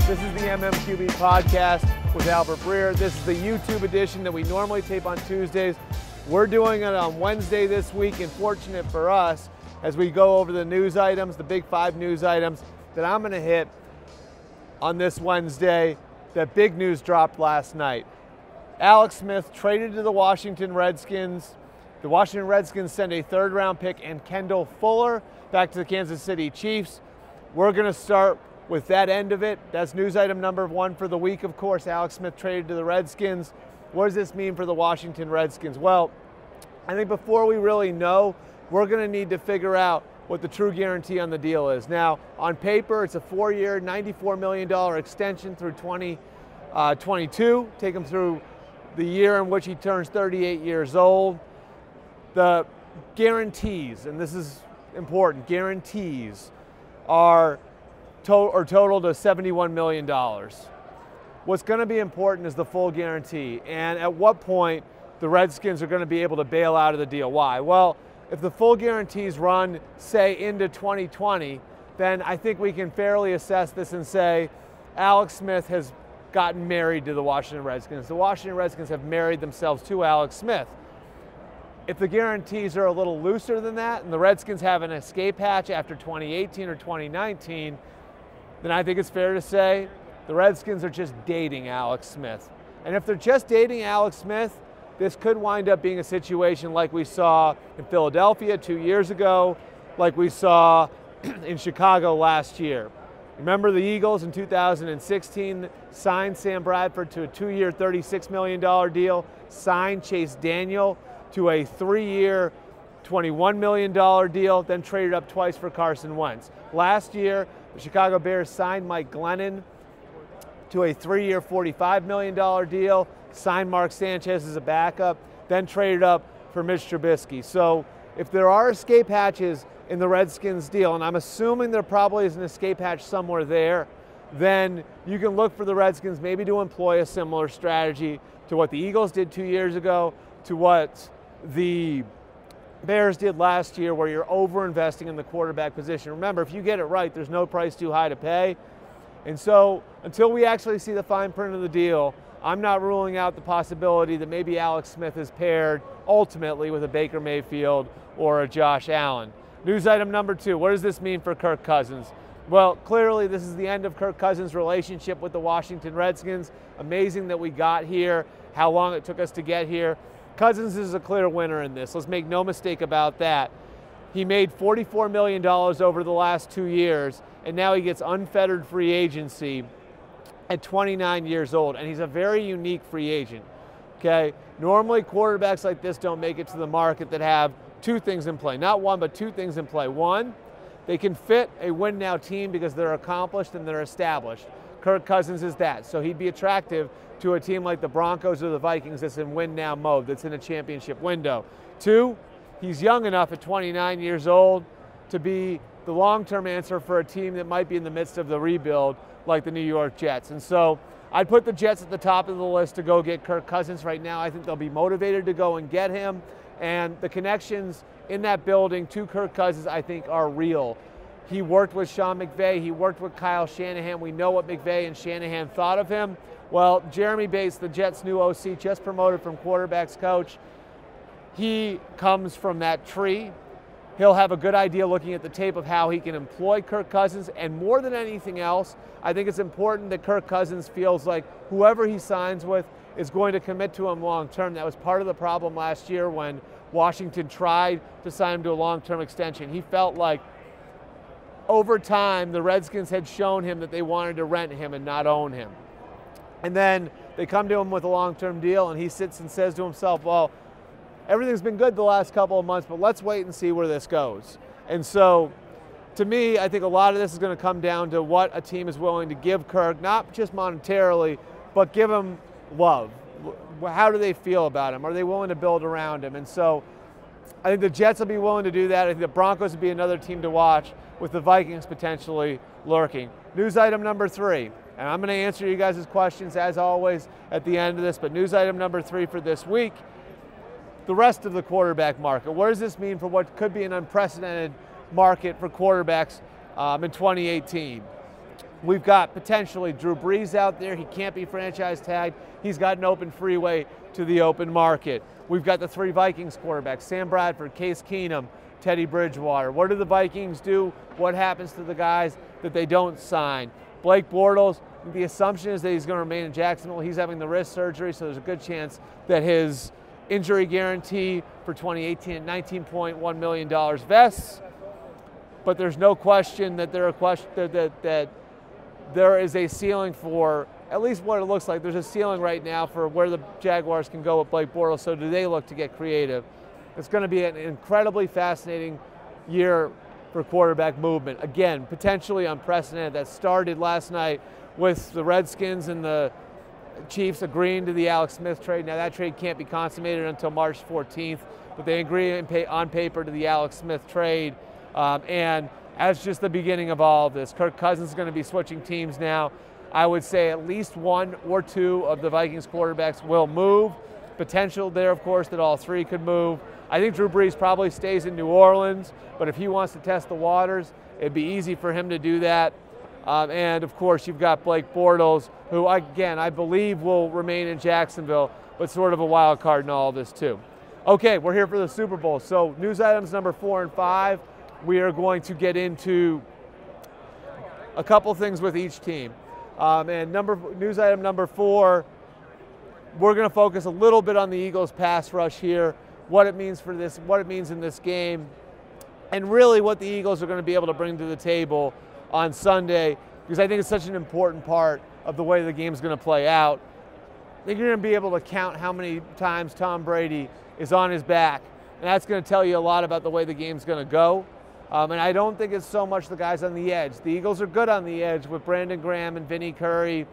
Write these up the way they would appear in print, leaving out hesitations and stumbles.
This is the MMQB podcast with Albert Breer. This is the YouTube edition that we normally tape on Tuesdays. We're doing it on Wednesday this week, and fortunate for us, as we go over the news items, the big 5 news items that I'm going to hit on this Wednesday. That big news dropped last night. Alex Smith traded to the Washington Redskins. The Washington Redskins send a 3rd-round pick and Kendall Fuller back to the Kansas City Chiefs. We're going to start with that end of it. That's news item number 1 for the week, of course. Alex Smith traded to the Redskins. What does this mean for the Washington Redskins? Well, I think before we really know, we're going to need to figure out what the true guarantee on the deal is. Now, on paper, it's a 4-year, $94 million extension through 2022. Take him through the year in which he turns 38 years old. The guarantees, and this is important, guarantees are total to $71 million. What's going to be important is the full guarantee, and at what point the Redskins are going to be able to bail out of the deal. Why? Well, if the full guarantees run, say, into 2020, then I think we can fairly assess this and say Alex Smith has gotten married to the Washington Redskins. The Washington Redskins have married themselves to Alex Smith. If the guarantees are a little looser than that, and the Redskins have an escape hatch after 2018 or 2019, then I think it's fair to say the Redskins are just dating Alex Smith. And if they're just dating Alex Smith, this could wind up being a situation like we saw in Philadelphia 2 years ago, like we saw in Chicago last year. Remember the Eagles in 2016 signed Sam Bradford to a 2-year, $36 million deal, signed Chase Daniel to a 3-year, $21 million deal, then traded up twice for Carson Wentz. Last year, the Chicago Bears signed Mike Glennon to a 3-year, $45 million deal, signed Mark Sanchez as a backup, then traded up for Mitch Trubisky. So if there are escape hatches in the Redskins deal, and I'm assuming there probably is an escape hatch somewhere there, then you can look for the Redskins maybe to employ a similar strategy to what the Eagles did 2 years ago, to what the Bears did last year, where you're over-investing in the quarterback position. Remember, if you get it right, there's no price too high to pay. And so until we actually see the fine print of the deal, I'm not ruling out the possibility that maybe Alex Smith is paired ultimately with a Baker Mayfield or a Josh Allen. News item number 2, what does this mean for Kirk Cousins? Well, clearly this is the end of Kirk Cousins' relationship with the Washington Redskins. Amazing that we got here, how long it took us to get here. Cousins is a clear winner in this. Let's make no mistake about that. He made $44 million over the last 2 years, and now he gets unfettered free agency at 29 years old, and he's a very unique free agent. Okay? Normally quarterbacks like this don't make it to the market that have 2 things in play. Not 1, but 2 things in play. 1, they can fit a win-now team because they're accomplished and they're established. Kirk Cousins is that, so he'd be attractive to a team like the Broncos or the Vikings that's in win-now mode, that's in a championship window. 2, he's young enough at 29 years old to be the long-term answer for a team that might be in the midst of the rebuild like the New York Jets. And so I'd put the Jets at the top of the list to go get Kirk Cousins right now. I think they'll be motivated to go and get him, and the connections in that building to Kirk Cousins, I think, are real. He worked with Sean McVay. He worked with Kyle Shanahan. We know what McVay and Shanahan thought of him. Well, Jeremy Bates, the Jets' new OC, just promoted from quarterbacks coach. He comes from that tree. He'll have a good idea looking at the tape of how he can employ Kirk Cousins. And more than anything else, I think it's important that Kirk Cousins feels like whoever he signs with is going to commit to him long term. That was part of the problem last year when Washington tried to sign him to a long-term extension. He felt like over time the Redskins had shown him that they wanted to rent him and not own him. And then they come to him with a long-term deal, and he sits and says to himself, well, everything's been good the last couple of months, but let's wait and see where this goes. And so, to me, I think a lot of this is going to come down to what a team is willing to give Kirk, not just monetarily, but give him love. How do they feel about him? Are they willing to build around him? And so I think the Jets will be willing to do that. I think the Broncos would be another team to watch, with the Vikings potentially lurking. News item number 3. And I'm going to answer you guys' questions, as always, at the end of this. But news item number 3 for this week, the rest of the quarterback market. What does this mean for what could be an unprecedented market for quarterbacks in 2018? We've got potentially Drew Brees out there. He can't be franchise tagged. He's got an open freeway to the open market. We've got the 3 Vikings quarterbacks, Sam Bradford, Case Keenum, Teddy Bridgewater. What do the Vikings do? What happens to the guys that they don't sign? Blake Bortles, the assumption is that he's going to remain in Jacksonville. He's having the wrist surgery, so there's a good chance that his injury guarantee for 2018 at $19.1 million vests. But there's no question that there is a ceiling for, at least what it looks like, there's a ceiling right now for where the Jaguars can go with Blake Bortles, so do they look to get creative? It's going to be an incredibly fascinating year for quarterback movement. Again, potentially unprecedented. That started last night with the Redskins and the Chiefs agreeing to the Alex Smith trade. Now that trade can't be consummated until March 14th, but they agree on paper to the Alex Smith trade. And as just the beginning of all of this, Kirk Cousins is going to be switching teams now. I would say at least 1 or 2 of the Vikings quarterbacks will move. Potential there, of course, that all 3 could move. I think Drew Brees probably stays in New Orleans, but if he wants to test the waters, it'd be easy for him to do that. And, of course, you've got Blake Bortles, who, again, I believe will remain in Jacksonville, but sort of a wild card in all of this, too. Okay, we're here for the Super Bowl. So news items number 4 and 5, we are going to get into a couple things with each team. And news item number 4, we're going to focus a little bit on the Eagles' pass rush here, what it means for this, what it means in this game, and really what the Eagles are going to be able to bring to the table on Sunday, because I think it's such an important part of the way the game's going to play out. I think you're going to be able to count how many times Tom Brady is on his back, and that's going to tell you a lot about the way the game's going to go. And I don't think it's so much the guys on the edge. The Eagles are good on the edge with Brandon Graham and Vinnie Curry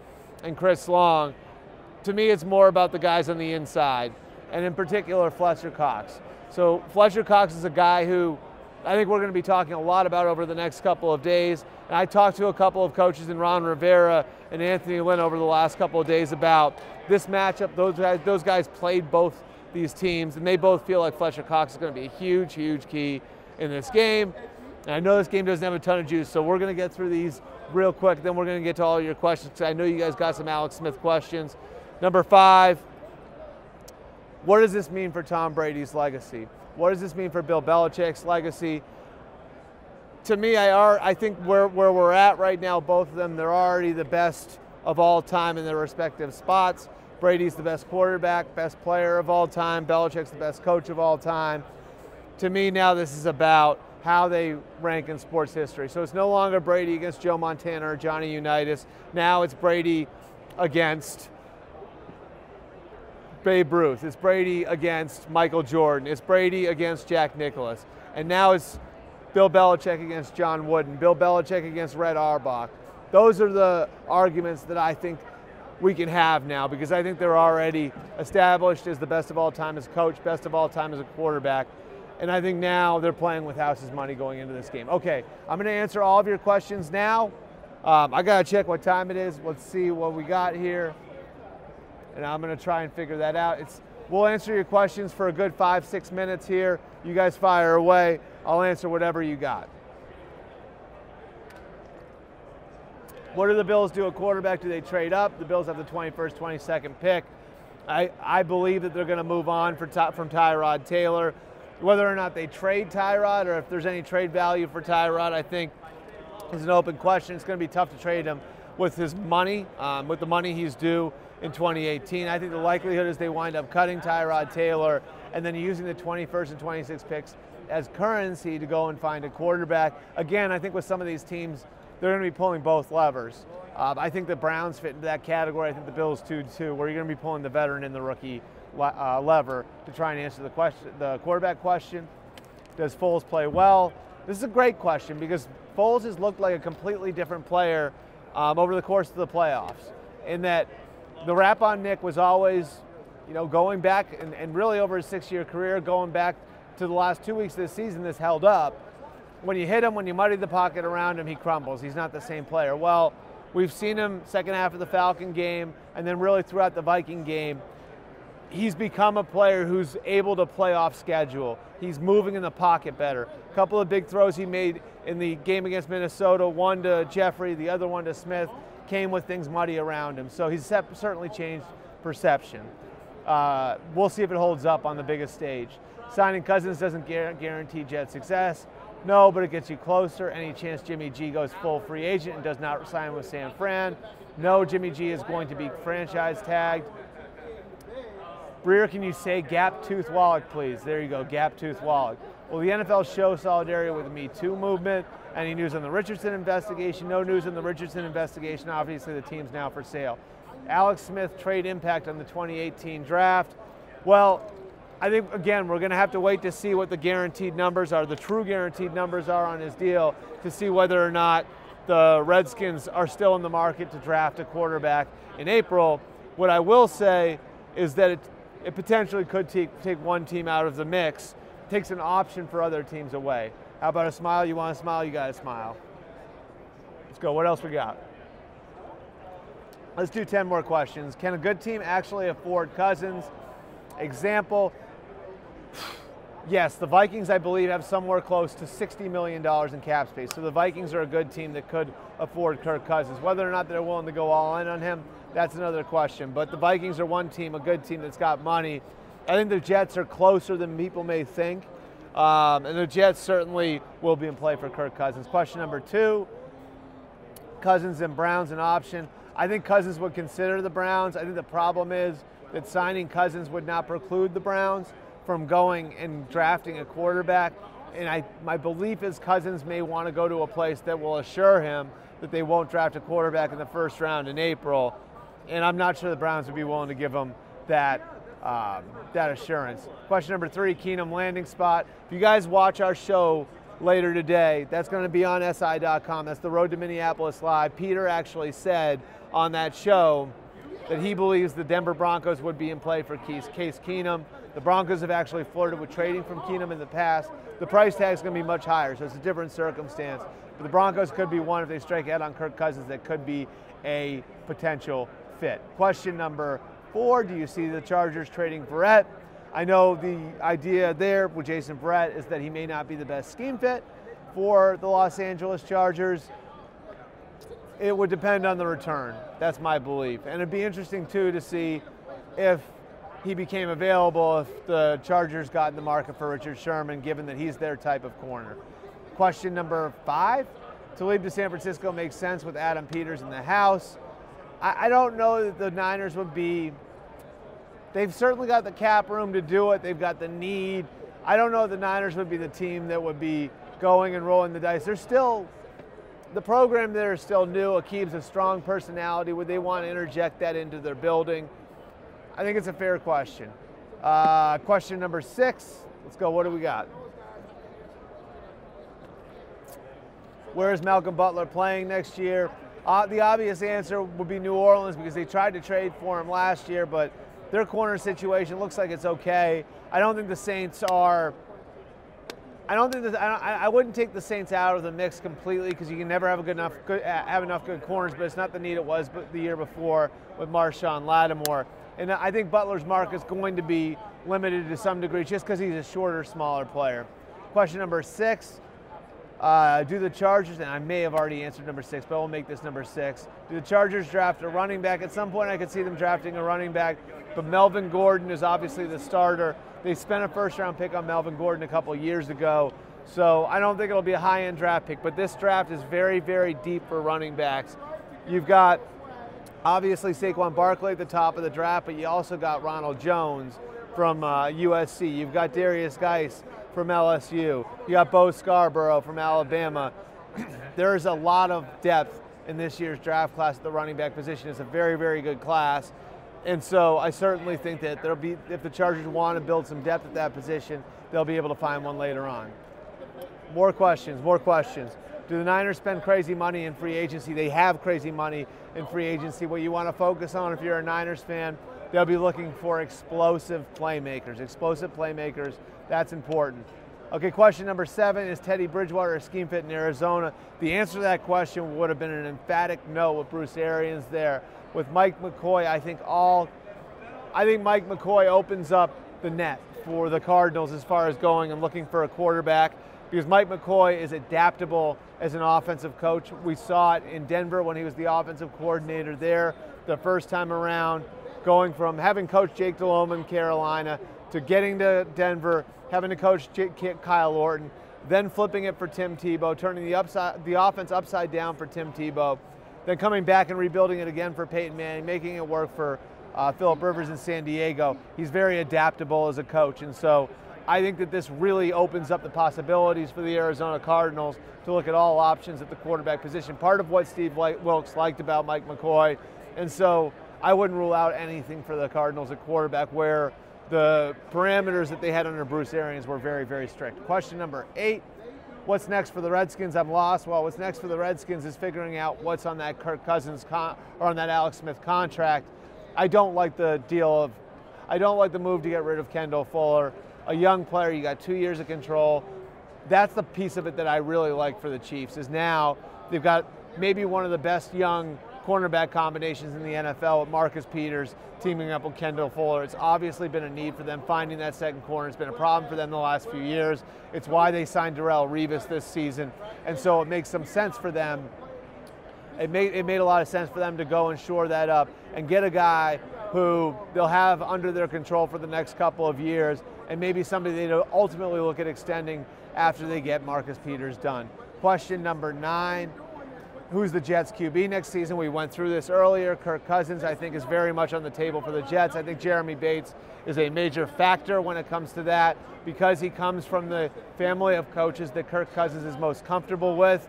and Chris Long. To me, it's more about the guys on the inside, and in particular, Fletcher Cox. So Fletcher Cox is a guy who I think we're going to be talking a lot about over the next couple of days. And I talked to a couple of coaches in Ron Rivera and Anthony Lynn over the last couple of days about this matchup. Those guys played both these teams, and they both feel like Fletcher Cox is going to be a huge, huge key in this game. And I know this game doesn't have a ton of juice, so we're going to get through these real quick. Then we're going to get to all your questions, because I know you guys got some Alex Smith questions. Number 5, what does this mean for Tom Brady's legacy? What does this mean for Bill Belichick's legacy? To me, I think where we're at right now, both of them, they're already the best of all time in their respective spots. Brady's the best quarterback, best player of all time. Belichick's the best coach of all time. To me, now this is about how they rank in sports history. So it's no longer Brady against Joe Montana or Johnny Unitas. Now it's Brady against Babe Ruth. It's Brady against Michael Jordan. It's Brady against Jack Nicklaus. And now it's Bill Belichick against John Wooden. Bill Belichick against Red Auerbach. Those are the arguments that I think we can have now, because I think they're already established as the best of all time as a coach, best of all time as a quarterback. And I think now they're playing with house's money going into this game. Okay, I'm going to answer all of your questions now. I got to check what time it is. Let's see what we got here. And I'm going to try and figure that out. We'll answer your questions for a good 5-6 minutes here. You guys fire away. I'll answer whatever you got. What do the Bills do at quarterback? Do they trade up? The Bills have the 21st, 22nd pick. I believe that they're going to move on from Tyrod Taylor. Whether or not they trade Tyrod or if there's any trade value for Tyrod, I think is an open question. It's going to be tough to trade him with his money, with the money he's due in 2018. I think the likelihood is they wind up cutting Tyrod Taylor and then using the 21st and 26th picks as currency to go and find a quarterback. Again, I think with some of these teams, they're going to be pulling both levers. I think the Browns fit into that category. I think the Bills too, where you're going to be pulling the veteran and the rookie lever to try and answer the quarterback question. Does Foles play well? This is a great question, because Foles has looked like a completely different player over the course of the playoffs, in that the rap on Nick was always, going back and really over his 6-year career, going back to the last 2 weeks of this season, this held up. When you hit him, when you muddy the pocket around him, he crumbles. He's not the same player. Well, we've seen him second half of the Falcon game and then really throughout the Viking game. he's become a player who's able to play off schedule. He's moving in the pocket better. A couple of big throws he made in the game against Minnesota, one to Jeffrey, the other one to Smith, came with things muddy around him. So he's certainly changed perception. We'll see if it holds up on the biggest stage. Signing Cousins doesn't guarantee Jet success. No, but it gets you closer. Any chance Jimmy G goes full free agent and does not sign with San Fran? No, Jimmy G is going to be franchise tagged. Breer, can you say gap tooth Wallach, please? There you go, gap tooth Wallach. Will the NFL show solidarity with the Me Too movement? Any news on the Richardson investigation? No news on the Richardson investigation. Obviously, the team's now for sale. Alex Smith trade impact on the 2018 draft. Well, I think, again, we're going to have to wait to see what the guaranteed numbers are, the true guaranteed numbers are on his deal, to see whether or not the Redskins are still in the market to draft a quarterback in April. What I will say is that it potentially could take one team out of the mix, takes an option for other teams away. How about a smile? You want a smile? You got to smile. Let's go. What else we got? Let's do 10 more questions. Can a good team actually afford Cousins? Example, yes, the Vikings, I believe, have somewhere close to $60 million in cap space. So the Vikings are a good team that could afford Kirk Cousins. Whether or not they're willing to go all in on him, that's another question. But the Vikings are one team, a good team that's got money. I think the Jets are closer than people may think. And the Jets certainly will be in play for Kirk Cousins. Question number 2, Cousins and Browns an option. I think Cousins would consider the Browns. I think the problem is that signing Cousins would not preclude the Browns from going and drafting a quarterback. And my belief is Cousins may want to go to a place that will assure him that they won't draft a quarterback in the first round in April. And I'm not sure the Browns would be willing to give him that assurance. Question number 3, Keenum landing spot. If you guys watch our show later today, that's going to be on SI.com. That's the Road to Minneapolis Live. Peter actually said on that show that he believes the Denver Broncos would be in play for Case Keenum. The Broncos have actually flirted with trading from Keenum in the past. The price tag is going to be much higher, so it's a different circumstance. But the Broncos could be one, if they strike out on Kirk Cousins, that could be a potential fit. Question number 4, do you see the Chargers trading Verrett? I know the idea there with Jason Verrett is that he may not be the best scheme fit for the Los Angeles Chargers. It would depend on the return. That's my belief. And it'd be interesting, too, to see if he became available, if the Chargers got in the market for Richard Sherman, given that he's their type of corner. Question number 5, to leave to San Francisco makes sense with Adam Peters in the house. I don't know that the Niners would be, they've certainly got the cap room to do it. They've got the need. I don't know if the Niners would be the team that would be going and rolling the dice. They're still, the program there is still new. Akib's a strong personality. Would they want to interject that into their building? I think it's a fair question. Question number 6. Let's go. What do we got? Where is Malcolm Butler playing next year? The obvious answer would be New Orleans, because they tried to trade for him last year, but their corner situation looks like it's okay. I don't think the Saints are. I wouldn't take the Saints out of the mix completely, because you can never have enough good corners, but it's not the need it was the year before with Marshawn Lattimore. And I think Butler's mark is going to be limited to some degree just because he's a shorter, smaller player. Question number 6. Do the Chargers, and I may have already answered number 6, but we'll make this number 6. Do the Chargers draft a running back? At some point I could see them drafting a running back, but Melvin Gordon is obviously the starter. They spent a first-round pick on Melvin Gordon a couple years ago, so I don't think it'll be a high-end draft pick, but this draft is very, very deep for running backs. You've got, obviously, Saquon Barkley at the top of the draft, but you also got Ronald Jones from USC. You've got Darius Geis from LSU. You got Bo Scarborough from Alabama. There's a lot of depth in this year's draft class at the running back position. It's a very, very good class. And so I certainly think that there'll be, if the Chargers want to build some depth at that position, they'll be able to find one later on. More questions, more questions. Do the Niners spend crazy money in free agency? They have crazy money in free agency. What you want to focus on if you're a Niners fan, they'll be looking for explosive playmakers. Explosive playmakers, that's important. Okay, question number 7, is Teddy Bridgewater a scheme fit in Arizona? The answer to that question would have been an emphatic no with Bruce Arians there. With Mike McCoy, I think all I think Mike McCoy opens up the net for the Cardinals as far as going and looking for a quarterback, because Mike McCoy is adaptable as an offensive coach. We saw it in Denver when he was the offensive coordinator there the first time around, going from having coached Jake Delhomme in Carolina to getting to Denver, having to coach Kyle Orton, then flipping it for Tim Tebow, turning the offense upside down for Tim Tebow, then coming back and rebuilding it again for Peyton Manning, making it work for Phillip Rivers in San Diego. He's very adaptable as a coach, and so I think that this really opens up the possibilities for the Arizona Cardinals to look at all options at the quarterback position. Part of what Steve Wilks liked about Mike McCoy, and so I wouldn't rule out anything for the Cardinals at quarterback where the parameters that they had under Bruce Arians were very, very strict. Question number 8, what's next for the Redskins? I'm lost. Well, what's next for the Redskins is figuring out what's on that Kirk Cousins or on that Alex Smith contract. I don't like the move to get rid of Kendall Fuller. A young player, you got 2 years of control. That's the piece of it that I really like for the Chiefs, is now they've got maybe one of the best young cornerback combinations in the NFL with Marcus Peters teaming up with Kendall Fuller. It's obviously been a need for them. Finding that second corner has been a problem for them the last few years. It's why they signed Darrelle Revis this season, and so it makes some sense for them. It made a lot of sense for them to go and shore that up and get a guy who they'll have under their control for the next couple of years, and maybe somebody they ultimately look at extending after they get Marcus Peters done. Question number 9, who's the Jets QB next season? We went through this earlier. Kirk Cousins, I think, is very much on the table for the Jets. I think Jeremy Bates is a major factor when it comes to that, because he comes from the family of coaches that Kirk Cousins is most comfortable with.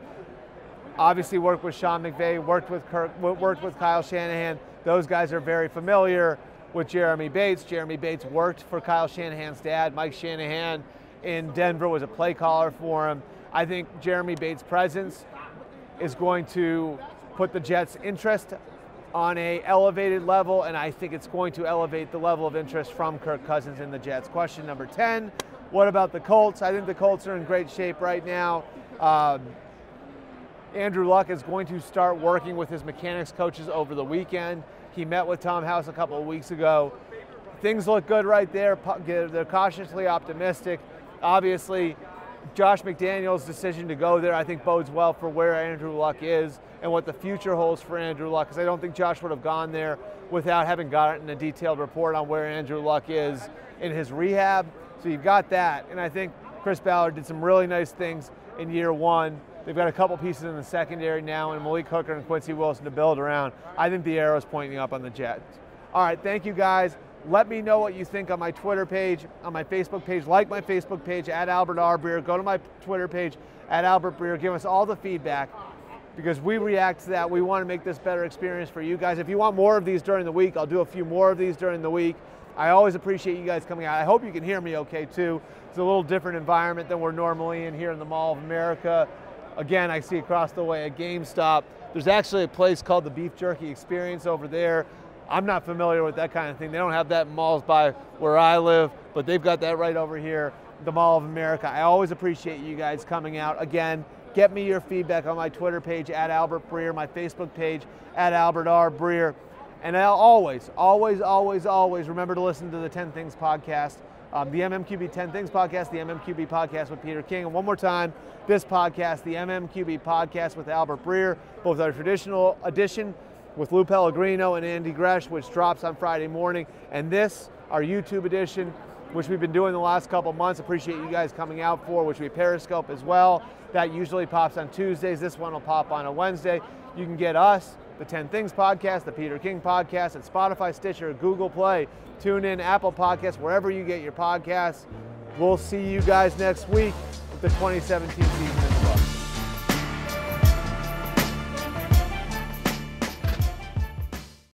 Obviously worked with Sean McVay, worked with Kyle Shanahan. Those guys are very familiar with Jeremy Bates. Jeremy Bates worked for Kyle Shanahan's dad. Mike Shanahan in Denver was a play caller for him. I think Jeremy Bates' presence is going to put the Jets' interest on an elevated level, and I think it's going to elevate the level of interest from Kirk Cousins in the Jets. Question number 10, what about the Colts? I think the Colts are in great shape right now. Andrew Luck is going to start working with his mechanics coaches over the weekend. He met with Tom House a couple of weeks ago. Things look good right there. They're cautiously optimistic. Obviously, Josh McDaniels' decision to go there, I think, bodes well for where Andrew Luck is and what the future holds for Andrew Luck, because I don't think Josh would have gone there without having gotten a detailed report on where Andrew Luck is in his rehab. So you've got that, and I think Chris Ballard did some really nice things in year 1. They've got a couple pieces in the secondary now, and Malik Hooker and Quincy Wilson to build around. I think the arrow's pointing up on the Jets. All right, thank you guys. Let me know what you think on my Twitter page, on my Facebook page. Like my Facebook page at Albert R. Breer. Go to my Twitter page at Albert Breer. Give us all the feedback, because we react to that. We want to make this better experience for you guys. If you want more of these during the week, I'll do a few more of these during the week. I always appreciate you guys coming out. I hope you can hear me okay too. It's a little different environment than we're normally in here in the Mall of America. Again, I see across the way a GameStop. There's actually a place called the Beef Jerky Experience over there. I'm not familiar with that kind of thing. They don't have that in malls by where I live, but they've got that right over here, the Mall of America. I always appreciate you guys coming out. Again, get me your feedback on my Twitter page at Albert Breer, my Facebook page at Albert R. Breer. And I'll always remember to listen to the 10 Things podcast, the MMQB 10 Things podcast, the MMQB podcast with Peter King. And one more time, this podcast, the MMQB podcast with Albert Breer, both our traditional edition with Lou Pellegrino and Andy Gresh, which drops on Friday morning, and this, our YouTube edition, which we've been doing the last couple months. Appreciate you guys coming out for, which we Periscope as well. That usually pops on Tuesdays. This one will pop on a Wednesday. You can get us, the 10 Things podcast, the Peter King podcast, at Spotify, Stitcher, Google Play, TuneIn, Apple Podcasts, wherever you get your podcasts. We'll see you guys next week with the 2017 season.